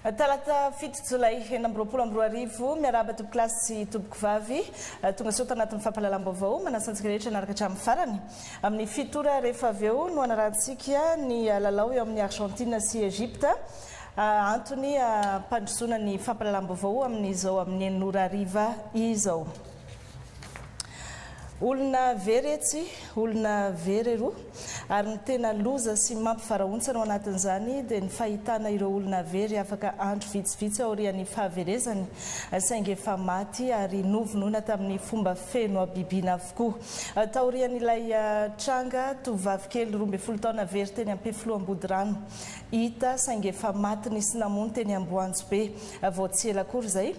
Talata fito Jolay enina amby roapolo amby roa arivo miarahaba tompoko lasy sy tompoko vavy tonga soa tanatin'ny fampahalalam-baovao manasantsika rehetra naraka hatramin'ny farany amin'ny fitora rehefa avy eo no anarantsika ny lalao eo amin'ny Argentine sy Egypte antony mpandrosoana ny fampahalalam-baovao amin'izao amin'ny enora ariva izao. Olona veretsy, olona vereroa ary ny tena loza sy mampivarahontsana ao anatin'izany dia ny fahitana ireo olona very afaka andro vitsivitsy aorian'ny fahaverezany saingy efa maty ary novonoina tamin'ny fomba feno abibiana avokoa. Taorian'ilay tranga tovovavy kely 12 taona very teny Ampefiloha-Ambody rano hita saingy efa maty nisy namony teny Amboanjo be vao tsy ela akory izay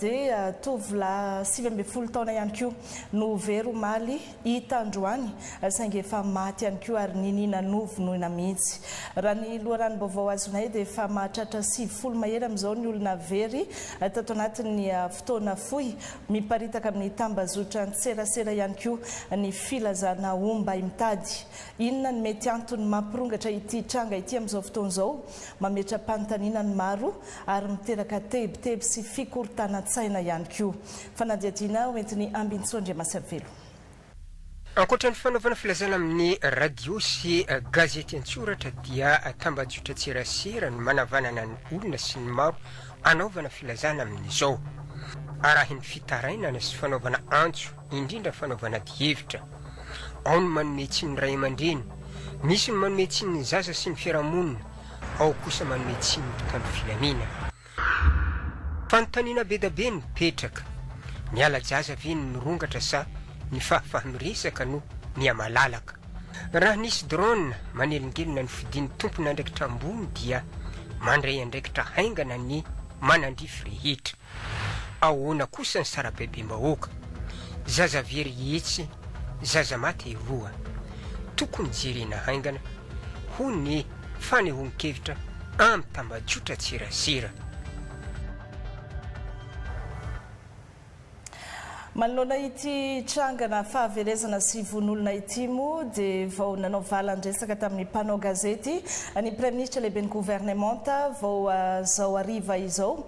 dia tovolahy 15 taona ihany koa no very maly hita androany saingy efa maty ihany koa ary ninina novonoina mihitsy. Raha ny loharanom-baovao azonay dia efa mahatratra 70 mahery amin'izao ny olona very tato anatin'ny fotoana fohy miparitaka amin'ny tambazotra tserasera ihany koa ny filazana omba mitady. Inona ny mety antony mampirongatra ity tranga ity amin'izao fotoana izao? Mametra-panontaniana ny maro ary miteraka tebiteby sy fikorontanan-tsaina ihany koa. Fanadihadiana hoentin'ny Ambinitsoa Andriamaservelo. Ankoatran'ny fanaovana filazana amin'ny radio sy gazety an-tsoratra dia tambazotra tserasera no manavanana ny olona sy ny maro anaovana filazana amin'izao. Arahiny fitarainana sy fanaovana antso indrindra fanaovana dihevitra. Ao ny manome tsiny ny ray aman-dreny, misy ny manome tsiny ny zaza sy ny fiarahamonina, ao kosa manome tsiny ny mpitandro filaminana. Fanontaniana be da be ny petraka, ny ala-jaza ve ny nirongatra sa ny fahafahamiresaka no ny amalalaka. Raha nisy drone manelingelina ny fidin'ny tompony andraikitra ambony dia mandray andraikitra haingana ny manandrify rehetra. Ahoana kosa ny sarabebe-mbahoaka, zaza very etsy, zaza maty eroa, tokony jerena haingana ho ny fanehoan-kevitra amin'ny tambajotra tserasera. Manoloana ity trangana fahaverezana sy vonolona ity moa dia vao nanao valan-dresaka tamin'ny mpanao gazety ny Premier Ministre lehiben'ny gouvernementa vao zao ariva izao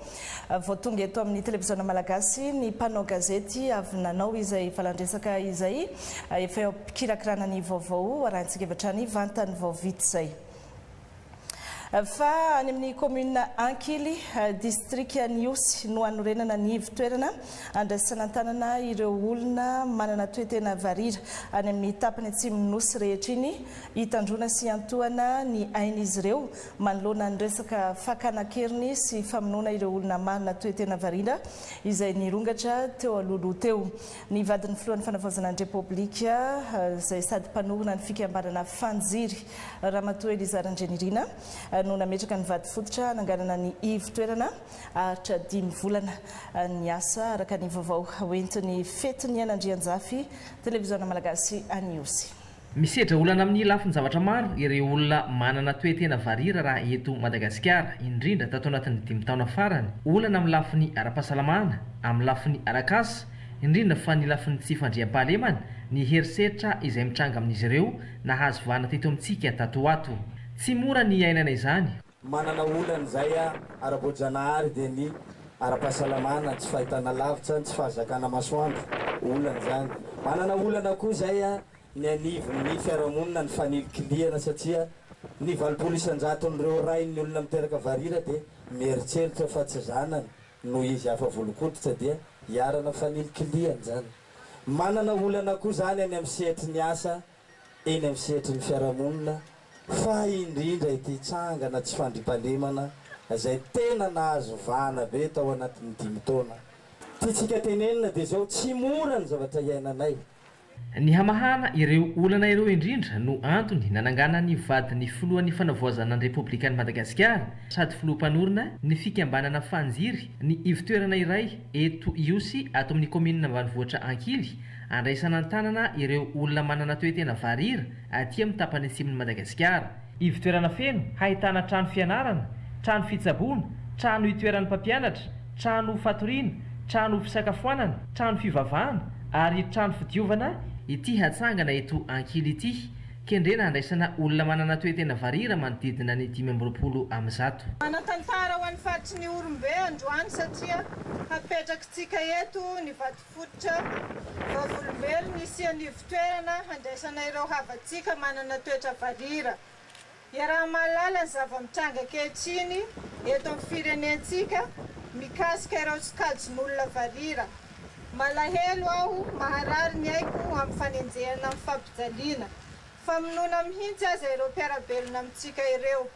vao tonga eto amin'ny televiziona malagasy ny mpanao gazety avy nanao izay valan-dresaka izay efa eo ampikirakirana ny vaovao arahantsika avy hatrany vantany vao vita izay. Fa any amin'ny commune Ankily district Niosy no anorenana ny ivitoerana andraisana tanana ireo olona manana toetena varira any amin'ny tapany atsimo nosy rehetra iny hitandrona sy antohana ny ain'izy ireo manoloana ny resaka fakanakeriny sy famonoana ireo olona manana toetena varira izay nirongatra teo alohaloha teo. Ny vadin'ny filohan'ny fanavaozana ny Repoblika izay sady mpanorona ny fikambanana fanjiry Ramatoa Elizara Andrenirina no nametraka ny vady fototra nanganana ny ivitoerana aritra 5 volana ny asa araka ny vaovao hoentin'ny fetiny Andrianjafy televiziona malagasy Aniosy. Misedra olana amin'ny lafiny zavatra maro ireo olona manana toetena varira raha eto Madagasikara indrindra tato anatin'ny 5 taona farany. Olana amin'ny lafiny ara-pahasalamana, amin'ny lafiny arak'asa, indrindra fa ny lafiny tsy fandriam-pahalemana ny herisetra izay mitranga amin'izy ireo nahazo vana teto amintsika tato ato. Tsy mora ny iainana izany. Manana olana zay ara-boajanahary dia ny ara-pahasalamana tsy fahitana lavitra tsy fahazakana masoandro olana zany. Manana olana koa zay ny anivon'ny fiarahamonina ny fanilinkiliana satria ny 20 isan-jaton'ireo ray ny olona miteraka varira dia mieritseritra fa tsy zanany no izy hafa volokoditra dia hiarana fanilinkiliana zany. Manana olana koa zany any amin'ny sehatry ny asa eny amin'ny sehatry ny fiarahamonina fa indrindra ity tsangana tsy fandrimpalemana izay tena nahazo vana be tao anatin'ny 5 taona. Tiatsika tenenina dia zao tsy mora ny zavatra iainanay. Ny hamahana ireo olana ireo indrindra no antony nanangana ny vadin'ny filohan'ny fanavaozana ny Repoblikan'i Madagasikara sady filoham-panorona ny fikambanana fanjiry ny ivitoerana iray eto Iosy ato amin'ny commune ambanivohitra Ankily andraisana tanana ireo olona manana toetena varira aty amin'ny tapany atsimon'i Madagasikara. Ivitoerana feno hahitana trano fianarana, trano fitsaboana, trano itoeran'ny mpampianatra, trano fatoriana, trano fisakafoanana, trano fivavahana ary trano fidiovana ity hatsangana eto Ankily ity kendrena andraisana olona manana toe-tena varira manodidina ny 520 amin'y 100. Manatantara ho an'ny faritry ny Orombe androany satria hapetrakintsika eto ny vatofototra vavolombelo nisy anivo toerana handraisana ireo havantsika manana toetra varira. Iaraha mahalala ny zava-mitranga ankehitriny eto amin'ny firenentsika mikasika ireo tsikajin'olona varira. Malahelo aho maharary ny aiko amin'ny fanenjehana amin'ny fampijaliana. Famonoana mihitsy aza ireo mpiarabelona amintsika ireo.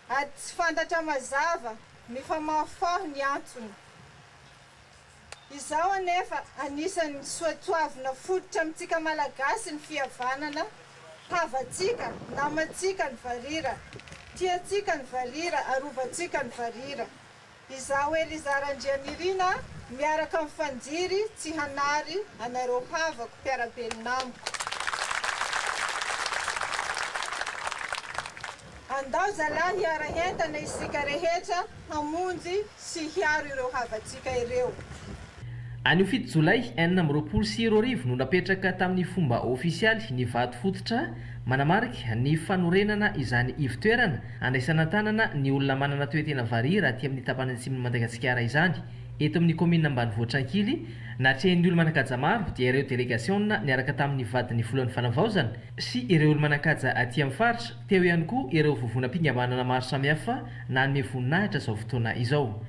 Ady tsy fantatra mazava mifamahofaho ny antsony. Izao anefa anisan'ny soatoavina fototra amintsika malagasy ny fihavanana. Havatsika, namatsika ny varira, tiatsika ny varira, arovatsika ny varira. Izao Elizarandrianirina miaraka amin'ny fanjiry tsy hanary anareo havako mpiarabelona amiko. Andao zalahy hiara-entana isika rehetra hamonjy sy hiaro ireo havatsika ireo. Anio 7 Jolay 2020 no napetraka tamin'ny fomba ofisialy ny vato fototra manamarika ny fanorenana izany ivitoerana andraisana tanana ny olona manana toe-tena varira aty amin'ny tapany atsimon'i Madagasikara izany eto amin'ny commune ambanivohitra Ankily. Natrehan'ny olona manan-kaja maro dia ireo délégation niaraka tamin'ny vadiny voalohany fanavaozana sy ireo olona manan-kaja aty amin'ny faritra, teo ihany koa ireo vovonam-pingamanana maro samihafa nanome voninahitra izao fotoana izao.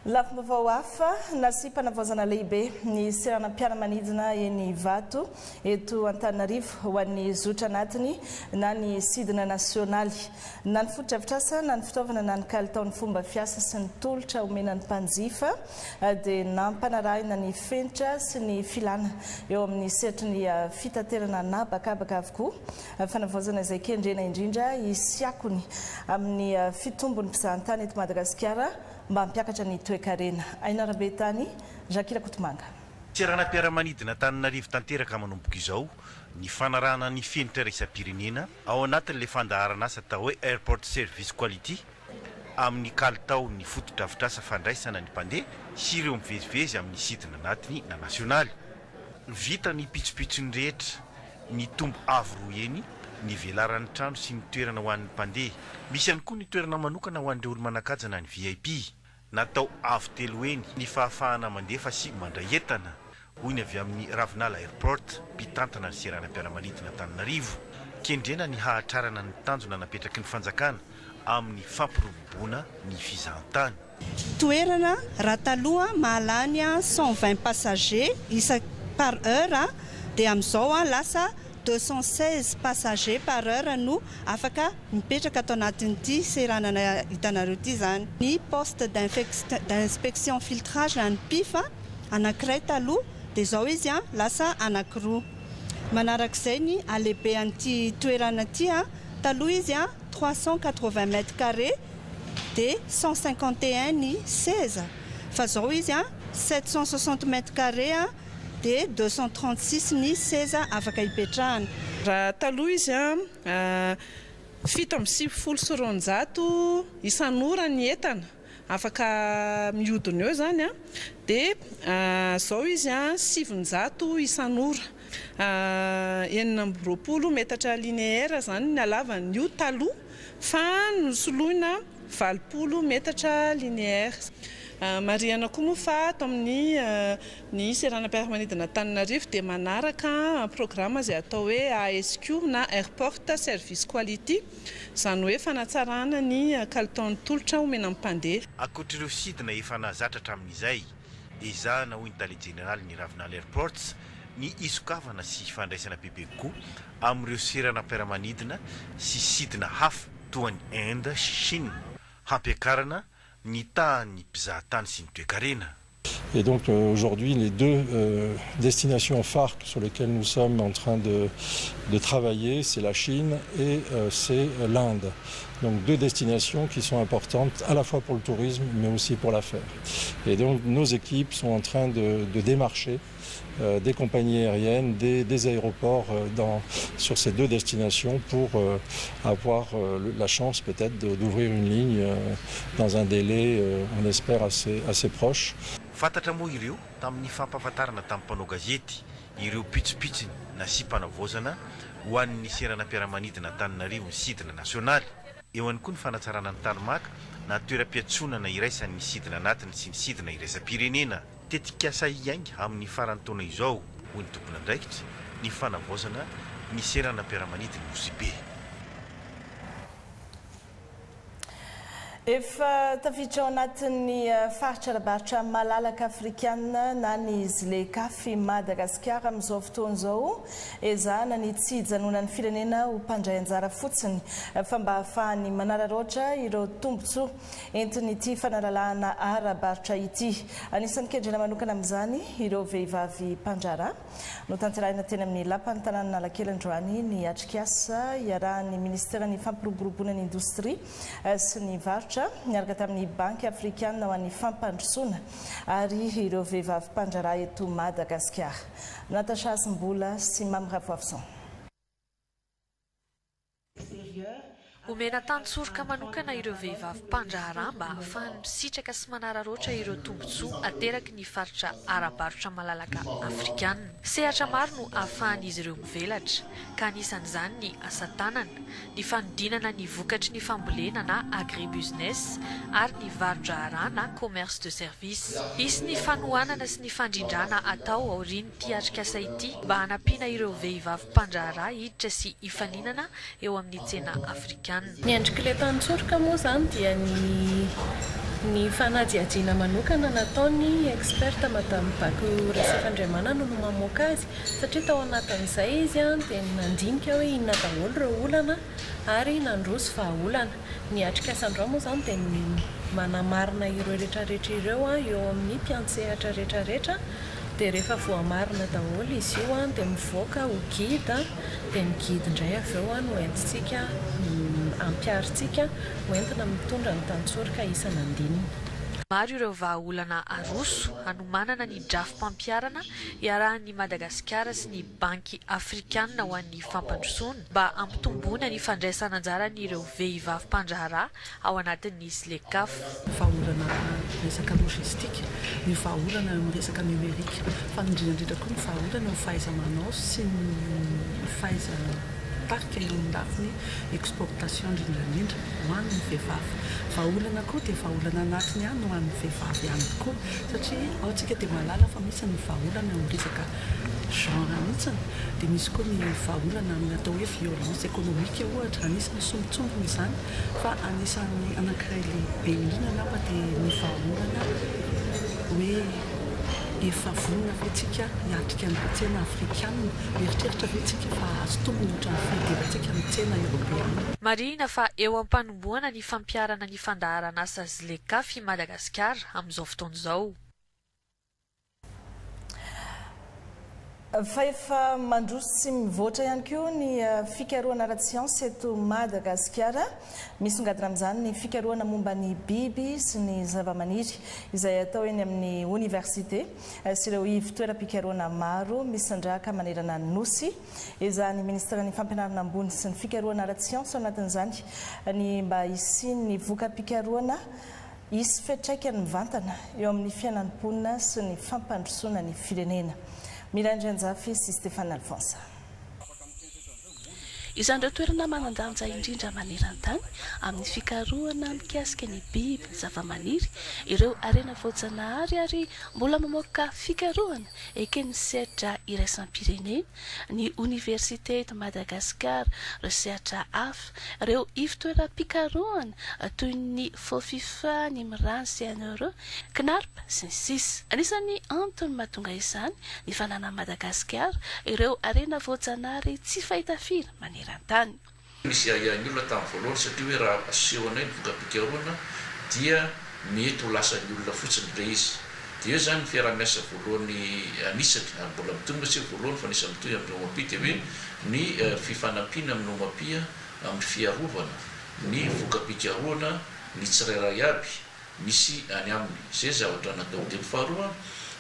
Lafim-baovao hafa nasy mpanavaozana lehibe ny seranam-piaramanidina eny Vato eto Antananarivo ho an'ny zotra anatiny na ny sidina nasionaly. Na ny fototra-afitrasa na ny fitaovana na ny kalitaon'ny fomba fiasa sy ny tolotra omenan'ny mpanjifa dia nampanarahina ny fenitra sy ny filana eo amin'ny seratry ny fitaterana na bakabaka avokoa. Fanavaozana izay kendrena indrindra isiakony amin'ny fitombon'ny mpizahatany eto Madagasikara mba mpiakatra ny toe-karena. Aina Rabetany, Jakila Kotomanga. Seranam-piaramanidina Antananarivo tanteraka manomboka izao ny fanarahana ny fenitra raisam-pirenena ao anatin'ilay fandaharana asa atao hoe airport service quality amin'ny kalitao ny fototra-afitrasa fandraisana ny mpandeha sy ireo mivezivezy amin'ny sidina anatiny na nasionaly. Vita ny pitsopitsony rehetra ny tombo avo roa eny ny velaran'ny trano sy ny toerana ho an'ny mpandeha. Misy ihany koa ny toerana manokana ho an'ireo olo-manan-kaja na ny VIP. Natao avo telo eny ny fahafahana mandefa sy mandray entana hoy ny avy amin'ny Ravinala Airport mpitantana ny seranam-piaramanidina Antananarivo. Kendrena ny hahatrarana ny tanjona napetraky ny fanjakana amin'ny fampirobona ny fizahantany. Toerana raha taloha mahalany 120 passagers par heure dia amin'izao lasa 216 passagers par heure no afaka mipetraka ato anatin'ity seranana hitanareo ity zany. Ny poste d'inspection filtrage na ny PIF anankiray taloha dia izao izy lasa anankiroa. Manarak'izay ny alehibe an'ity toerana ity taloha izy 380 mètres carrés dia 151 ny seza. Fa izao izy 760 mètres carrés dia 236 ny seza afaka hipetrahana. Raha taloha izy fito amby 900 isan'ora ny entana afaka mihodina eo zany dia izao izy 700 isan'ora. 920 metatra linéaire zany ny halavany io taloha fa nosoloina 20 metatra linéaire. Mariana koa moa fa ato amin'ny ny seranam-piaramanidina Antananarivo dia manaraka programma izay atao hoe ASQ na Airport Service Quality, izany hoe fanatsarana ny kalitaon'ny tolotra omena amin'ny mpandeha. Ankoatr'ireo sidina efa nahazatra hatramin'izay ezahana hoy ny tale général ny Ravinala Airports ny isokavana sy fandraisana bebe koa amin'ireo seranam-piaramanidina sy sidina hafa toa ny Inde, Chine hampiakarana ny tahan'ny mpizahatany sy ny toe-karena. Et donc aujourd'hui, les deux destinations phares sur lesquelles nous sommes en train de travailler, c'est la Chine et c'est l'Inde. Donc deux destinations qui sont importantes à la fois pour le tourisme mais aussi pour l'affaire. Et donc nos équipes sont en train de démarcher des compagnies aériennes, des aéroports sur ces deux destinations pour avoir la chance peut-être d'ouvrir une ligne dans un délai, on espère, assez proche. Fantatra moa ireo tamin'ny fampahafantarana tamin'ny mpanao gazety ireo pitsopitsiny na sympanavozana ho an'ny serana mpiaramanidina Antananarivo ny sidina nasionaly. Eo ihany koa ny fanatsarana ny tanimaka na toeram-piatsonana iraisan'ny sidina anatiny sy ny sidina iraisam-pirenena. Tetikasa iainga amin'ny faran'ny taona izao hoy ny tompona andraikitra ny fanavaozana ny serana mpiaramanidina Mosibe. Efa tafiditra ao anatin'ny faritra arabaritra malalaka afrikanina na ny Zlekaf Madagasikara amin'izao fotoana izao ezahana ny tsy hijanonan'ny firenena ho mpandray anjara fotsiny fa mba ahafahany manararaotra ireo tombontsoa entin'ity fanalalahana arabaritra ity. Anisan'ny kendrena manokana amin'izany ireo vehivavy mpandraharaha no tanterahina teny amin'ny lapan'ny tanàna Analakely androany ny atrikasa iarahan'ny ministeran'ny fampiroboroboana ny indostria sy ny varotra niaraka tamin'ny banky afrikanina ho an'ny fampandrosoana ary ireo vehivavy mpandraharaha eto Madagasikara. Natasha Asimbola sy Mamy Ravoavison. Omena tantsorika manokana ireo vehivavy mpandraharaha mba ahafahany misitraka sy manararaotra ireo tombontsoa ateraky ny faritra arabaritra malalaka afrikanina. Sehatra maro no ahafahan'izy ireo mivelatra ka anisan'izany ny asa tanana, ny fanodinana ny vokatry ny fambolena na agribusiness ary ny varon-draharaha na commerce de service. Isy ny fanohanana sy ny fandrindrana atao aorian'ity atrikasa ity mba hanampiana ireo vehivavy mpandraharaha hiditra sy hifaninana eo amin'ny tsena afrikana. Ny andrik'ilay tantsorika moa zany dia ny fanadihadiana manokana nataony experta madame Bako Resefandriamanana no mamoaka azy satria tao anatin'izay izy dia nandinika hoe inona daholo ireo olana ary nandroso vahaolana. Ny atrikasan-drao moa zany dia manamarina ireo rehetrarehetra ireo eo amin'ny mpiantsehatra rehetrarehetra dia rehefa voamarina daholo izy io dia mivoaka ho gida dia ny gida indray avy eo no entintsika ampiaritsika hoentina mitondra ny tantsorika isan'andininy. Maro ireo vahaolana aroso hanomanana ny drafim-pampiarana iarahan'ny Madagasikara sy ny banky afrikanina ho an'ny fampandrosoana mba hampitomboana ny fandraisana anjara ireo vehivavy mpandraharaha ao anatin'ny Zlekaf. Vahaolana resaka logistika, ny vahaolana amin'ny resaka numerika, fa indrindra koa ny vahaolana ny fahaiza-manao sy ny fahaiza-tarika eo amin'ny lafiny exportation indrindra ho an'ny vehivavy. Vahaolana koa dia vahaolana anatiny ihany ho an'ny vehivavy ihany koa satria ao tsika dia mahalala fa misy ny vahaolana amin'ny resaka genre mihitsiny dia misy koa ny vahaolana amin'ny atao hoe violence économique ohatra anisany sombitsombiny izany fa anisan'ny anankiray lehibe indrindra angamba dia ny vahaolana hoe efa vonona vetsika hiatrika ny tsena afrikanina mieritreritra vetsika fa azo tombony ohatran'ny fidirantsika ny tsena eropeana. Marihina fa eo am-panomboana ny fampiarana ny fandaharana asa Zlekaf Madagasikara amin'izao fotoana izao. Fa efa mandroso sy mivoatra ihany koa ny fikarohana ara-tsiansy eto Madagasikara. Misongadina amin'izany ny fikarohana momba ny biby sy ny zavamaniry izay atao eny amin'ny université sy ireo ivon-toeram-pikarohana maro misandrahaka manerana ny nosy. Izany ministeran'ny fampianarana ambony sy ny fikarohana ara-tsiansy anatin'izany ny mba isiany voka-pikarohana isy fiantraikany mivantana eo amin'ny fiainan'ny mponina sy ny fampandrosoana ny firenena. Mirandra Nzafy sy Stéphane Alphonse. Izandreo toerana manan-danja indrindra maneran-tany amin'ny fikarohana mikasika ny biby ny zavamaniry ireo arena voajanahary ary mbola mamoaka fikarohana ekeny sehatra iraisam-pirenena ny université de Madagascar ireo sehatra hafa ireo ivon-toeram-pikarohana toy ny FOFIFA, ny Mirantsy Euro, KNARP sy ny sisa. Anisan'ny antony mahatonga izany ny fanana Madagasikara ireo arena voajanahary tsy fahita firy maneran-tany. Misy ihany olona tamin'ny voalohany satria hoe raha asehonay ny voka-pikarohana dia mety ho lasa ny olona fotsiny be izy. Dia eo zany ny fiaraha-miasa voalohany anisany ary mbola mitonga sy voalohany fa nisy mitohy amin'ny omapia dia hoe ny fifanampiana amin'ny omapia amin'ny fiarovana ny voka-pikarohana ny tsirairay aby misy any aminy. Zay zavatra natao. Dia ny faharoa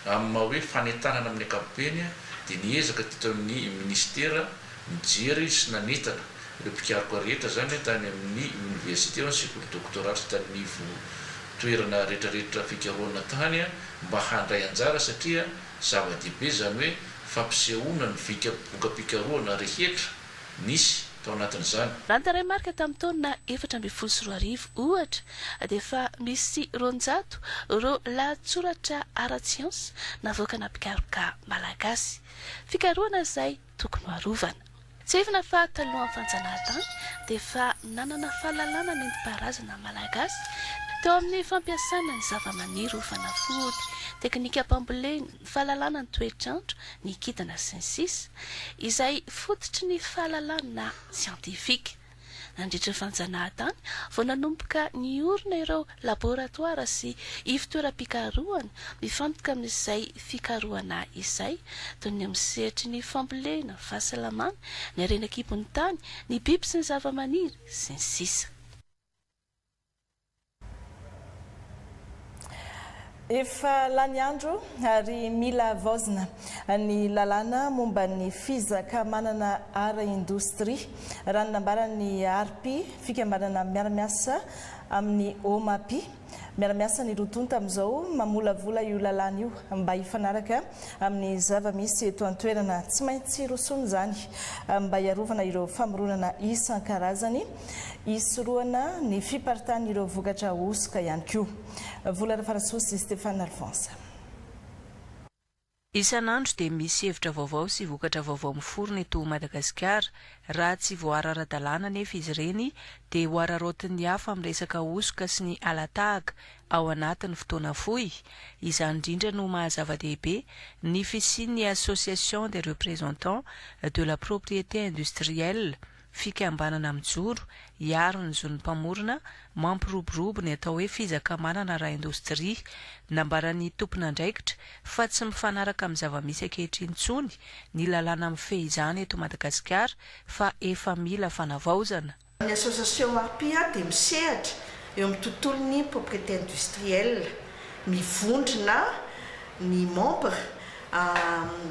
amin'ny maha hoe fanentanana amin'ny ankapobeny dia niezaka teto amin'ny ministera mijery sy nanetana ireo mpikaroka rehetra zany tany amin'ny université sy doktorat sy tany toerana rehetrarehetra fikarohana tany mba handray anjara satria zava-dehibe zany hoe fampisehoana ny vokapikaroana rehetra nisy tao anatin'izany. Raha ny taramarika tamin'ny taona 2014 ohatra dia efa misy 200 ireo lahatsoratra ara-tsiansy navoakana mpikaroka malagasy. Fikaroana izay tokony harovana. Tsy evina fa talohan'ny fanjanahantany dia efa nanana fahalalana nentim-paharazana malagasy teo amin'ny fampiasana ny zava-maniry ho fanafody, teknika pambolena, fahalalana ny toetrandro, ny kintana sy ny sisa, izay fototry ny fahalalana siantifika. Nandritra ny fanjanahantany vao nanomboka niorina ireo laboratoara sy ivitoeram-pikaroana mifantoka amin'izay fikaroana izay toy ny amin'ny sehatry ny fambolena, fahasalamana, ny arenan-kibon'ny tany, ny biby sy ny zava-maniry sy ny sisa. Efa lany andro ary mila vaozina ny lalàna momba ny fizakamanana ara-indostria raha nambarany ARPI fikambanana miaramiasa amin'ny OMAPI. Miaramiasa ny rotony tamin'izao mamolavola io lalàna io mba hifanaraka amin'ny zava-misy eto an-toerana tsy maintsy rosony izany mba hiarovana ireo famoronana isan-karazany isoroana ny fiparitana ireo vokatra osoka ihany koa. Vola Rafarasosy Stéphane Alphonse. Isan'andro dia misy hevitra vaovao sy vokatra vaovao miforona eto Madagasikara. Raha tsy voara-ara-dalàna nefa izy ireny dia ho araraotin'ny hafa amin'ny resaka osoka sy ny alatahaka ao anatin'ny fotoana fohy. Izany indrindra no mahazava-dehibe ny fisian'ny Association des représentants de la propriété industrielle fikambanana mijoro hiaro ny zon'ny mpamorona mampiroborobo ny atao hoe fizakamanana ara-indostria. Nambaran'ny tompona andraikitra fa tsy mifanaraka amin'ny zava-misy ankehitriny intsony ny lalàna mifehy izany eto Madagasikara fa efa mila fanavaozana. Ny association ARPI dia misehatra eo amin'ny tontolon'ny propriété industrielle, mivondrona ny membre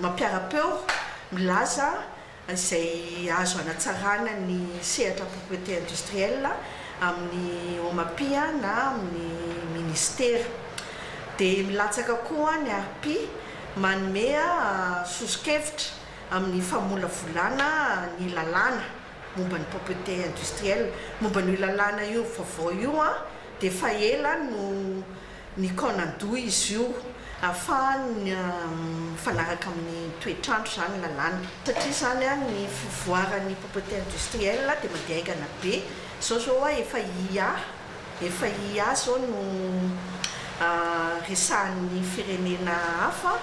mampiara-peo milaza izay azo anatsarana ny sehatra propriété industrielle amin'ny OMAPI na amin'ny ministère. Dia milatsaka koa ny ARPI manome sosokevitra amin'ny famolavolana ny lalàna momba ny propriété industrielle, momba ny lalàna io vaovao io dia fa ela no ny konandoa izy io ahafahany mifanaraka amin'ny toetrandro zany lalàna. Satria zany ny fivoaran'ny propriété industrielle dia mandeha aingana be. Zao efa IA zao no resahan'ny firenena hafa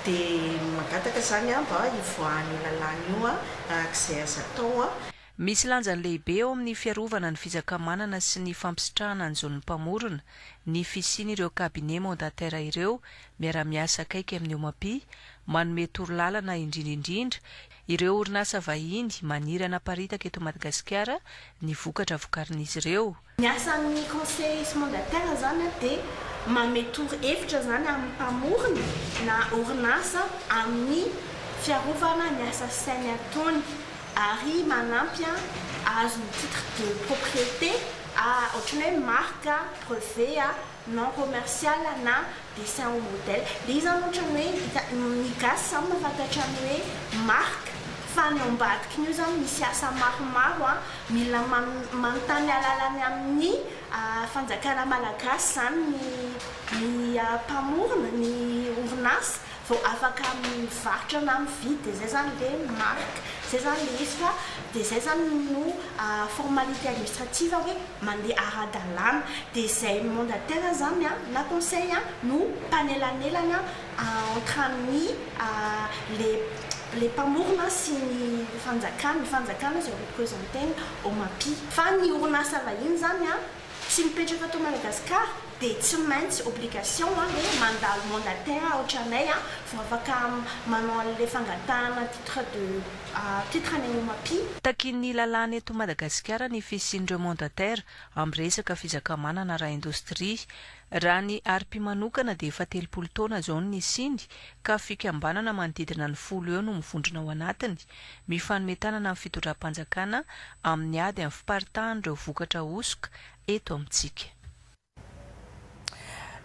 dia mangataka zany mba hivoahan'ny lalàna io arak'izay azo atao. Misy lanjany lehibe eo amin'ny fiarovana ny fizakamanana sy ny fampisitrahana ny zon'ny mpamorona. Ny fisian'ireo cabinet mandataire ireo miara-miasa akaiky amin'ny OMAPI manome torolalana indrindrindrindra ireo orinasa vahiny maniry anaparitaka eto Madagasikara ny vokatra vokarin'izy ireo. Ny asan'ny conseil mandataire zany dia manome toro-hevitra zany amin'ny mpamorona na orinasa amin'ny fiarovana ny asa sainy ataony ary manampy azo ny titre de propriété ohatrany hoe marque, brevet non commercial na dessin au modèle. Dia izy ohatrany hoe ny gasy samy mahafantatra ny hoe marque fa ny ambadika io zany misy asa maromaro mila manontany alalany amin'ny fanjakana malagasy zany ny mpamorona ny orinasa vao afaka mivarotra na mividy. Dia zay zany le marque, zay zany le izy fa dia zay zany no formalité administrative hoe mandeha ara-dalàna. Dia zay mandataire zany na conseil no mpanelanelana entre-ny les mpamorona sy ny fanjakana zay représenteny OMAPI. Fa ny orinasa vahiny zany tsy mipetraka ato Madagasikara dia tsy maintsy obligation le mandalo mandataire ohatranay vao afaka manao an'ilay fangatahana titre ny OMAPI. Takin'ny lalàna eto Madagasikara ny fisian'ireo mandataire amin'ny resaka fizakamanana ara-indostria. Raha ny ARPI manokana dia efa 30 taona zao ny siny ka fikambanana manodidina ny 10 eo no mivondrona ao anatiny, mifanometanana amin'ny fitondram-panjakana amin'ny ady amin'ny fiparitahan'ireo vokatra osoka eto amintsika.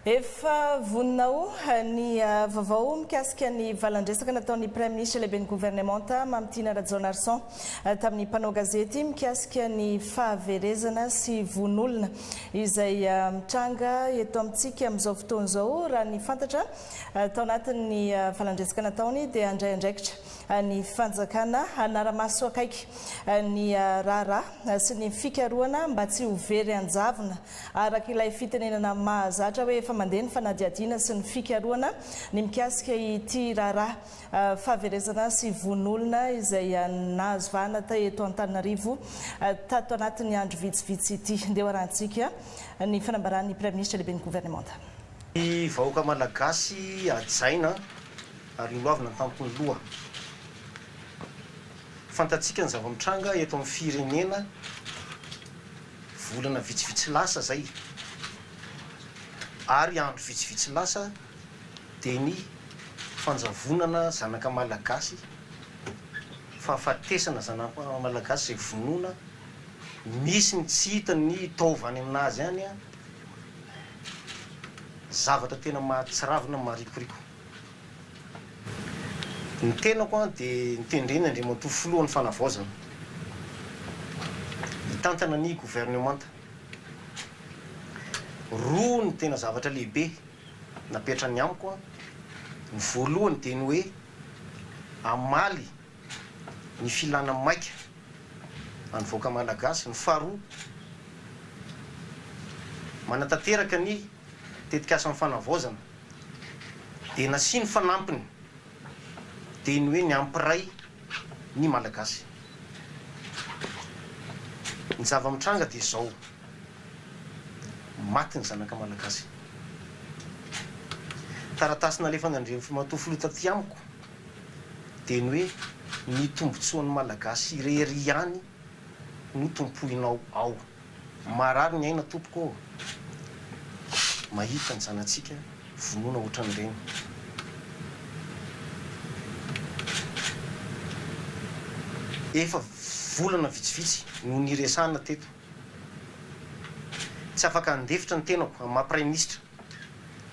Efa voninao ny vaovao mikasika ny valandresaka nataon'ny Premier ministre lehibe ny gouvernementa Mamtina Radzoanarson tamin'ny mpanao gazety mikasika ny fahaverezana sy vonolona izay mitranga eto amintsika amin'izao fotoana izao raha ny fantatra tao anatin'ny valandresaka nataony dia andray andraikitra ny fanjakana anaramaso akaiky ny raharaha sy ny fikarohana mba tsy ho very anjavona araka ilay fitenenana mahazatra hoe efa mandeha ny fanadihadiana sy ny fikarohana ny mikasika ity raharaha fahaverezana sy vonolona izay nahazo vahana eto Antananarivo tato anatin'ny andro vitsivitsy ity ndeha hoarantsika ny fanambaran'ny Premier ministre lehibe ny gouvernementa. Ny vahoaka malagasy ajaina ary loavina tampony loha. Fantatsika ny zava-mitranga eto amin'ny firenena volana vitsivitsy lasa zay ary andro vitsivitsy lasa dia ny fanjavonana zanaka malagasy fahafatesana zanaka malagasy izay vonoina misy ny tsy hitany taovany aminazy any zavatra tena mahatsiravina maharikoriko. Ny tenako dia nitendreny Andriamatoa filohan'ny fanavaozana hitantana ny gouvernementa roa ny tena zavatra lehibe napetrany amiko. Ny voalohany dia ny hoe amaly ny filana maika anyvoaka malagasy. Ny faharoa manatanteraka ny tetikasa amin'ny fanavaozana dia nasiany fanampiny dia ny hoe ny ampiray ny malagasy. Ny zava-mitranga dia izao maty ny zanaka malagasy. Taratasy nalefa Andriamatoa filoha taty amiko dia ny hoe ny tombotsoan'ny malagasy irery ihany no tompoinao ao. Marary ny aina tompoko mahita ny zanatsika vonoina ohatran'ireny. Efa volana vitsivitsy no niresahana teto. Tsy afaka handefitra ny tenako amin'ny Premier ministre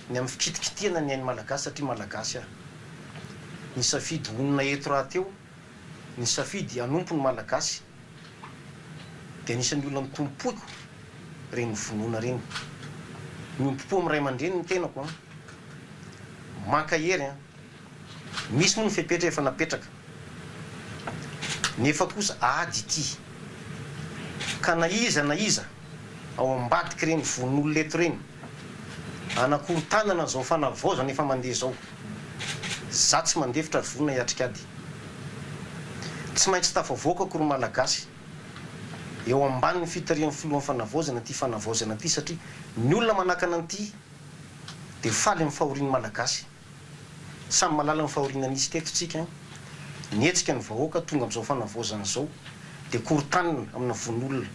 ny amin'ny fikitikitiana ny ainy malagasy satria malagasy aho. Ny safidy onina eto raha teo, ny safidy hanompo ny malagasy dia anisan'ny olona mitompoiko reny vonoina reny. Miompopo amin'ny ray aman-dreny ny tenako maka hery misy moa ny fepetra efa napetraka nefa kosa ady ity ka na iza ao ambadika reny von'olona eto reny anakorontanana zao fanavaozana efa mandeha zao za tsy mandefitra vonina hiatrika ady. Tsy maintsy tafavoaka koro malagasy eo ambanin'ny fitarian'ny filohan'ny fanavaozana ty fanavaozana ty satria ny olona manakana an'ity dia faly amin'ny fahorian'ny malagasy. Samy malala ny fahoriana nisy teto tsika nietsika ny vahoaka tonga amin'izao fanavaozana zao dia korontanina amina von'olona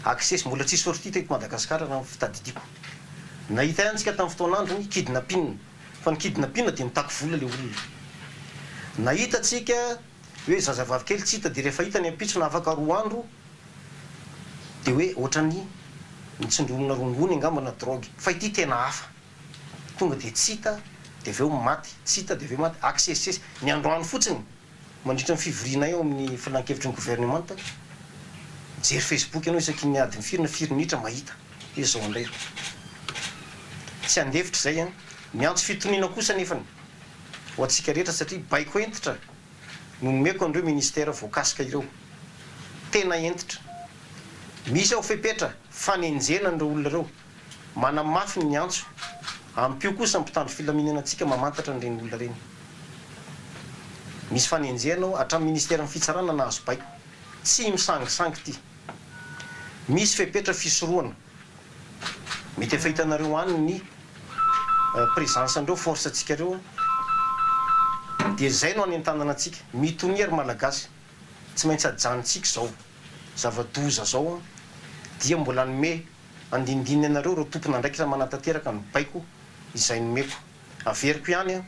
aksesy mbola tsisy sortie teto Madagasikara raha fitadidiko. Nahita ihanytsika tamin'ny fotoanandro ny kidnapping fa ny kidnapping dia mitako vola le olona. Nahita tsika hoe zazavavy kely tsy hita dia rehefa hita ny ampitsona afaka 2 andro dia hoe ohatrany nitsindromona rongony angambana drogue fa ity tena hafa tonga dia tsy hita dia aveo maty, tsy hita dia aveo maty. Aksesisesy ny androany fotsiny mandritra ny fivoriana eo amin'ny filan-kevitry ny gouvernementa jery Facebook ianao isaky ny adiny firy minitra mahita hoe zao indray. Tsy handefitra zay miantso fitoniana kosa nefany ho antsika rehetra satria baiko entitra no nomeko andreo ministère voakasika ireo tena entitra. Misy ao fepetra fanenjena andreo olona ireo manamafy ny antso ampio kosa mpitandro filaminana antsika mamantatra an'ireny olona reny. Misy fanenjena hatramin'ny ministère ny fitsarana nahazo baiko tsy misangisangy ty. Misy fepetra fisoroana mety efa hitanareo any ny présence andreo force atsika reo dia zay no any an-tanana atsika mitoniary malagasy tsy maintsy ajanontsika zao zava-doza zao dia mbola nome andindiny anareo reo tompona ndraiky raha manatanteraka ny baiko izay nomeko averiko ihany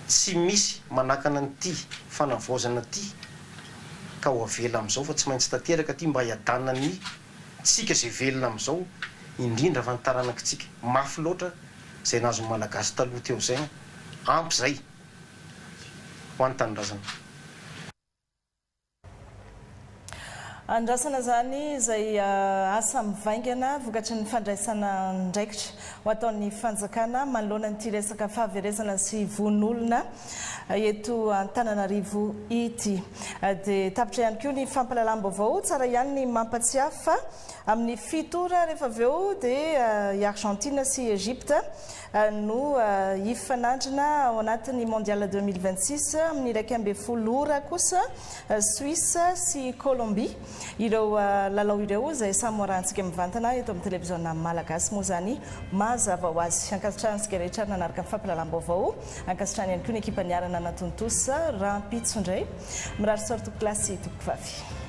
tsy misy manakana an'ity fanavaozana ty ka ho avela amin'izao fa tsy maintsy tanteraka ty mba hiadanina ny tsika zay velona amin'izao indrindra fa ny taranakitsika mafy loatra izay nazo malagasy taloha teo zay ampy zay ho any tanindrazana. Andrasana zany izay asa mivaingana vokatry ny fandraisana ndraikitra ho ataon'ny fanjakana manoloana nyity resaka fahaverezana sy von'olona eto Antananarivo ity. Dia tapitra ihany koa ny fampalalam-baovao tsara ihany ny mampatsiafa amin'ny fitora rehefa avy eo dia i Argentine sy Egypte no hifanandrina ao anatin'ny mondial 2026 amin'ny iraika amby folo ora kosa Suisse sy Colombie. Ireo lalao ireo izay samy morantsika mivantana eto amin'ny televiziona malagasy moa zany mazava ho azy. Ankasitrahantsika rehetra nanaraka ny fampalalam-baovao, ankasitrahany ihany koa ny ekipa niarana natontosa rahampitsondray mirary sorto klasy tokovavy.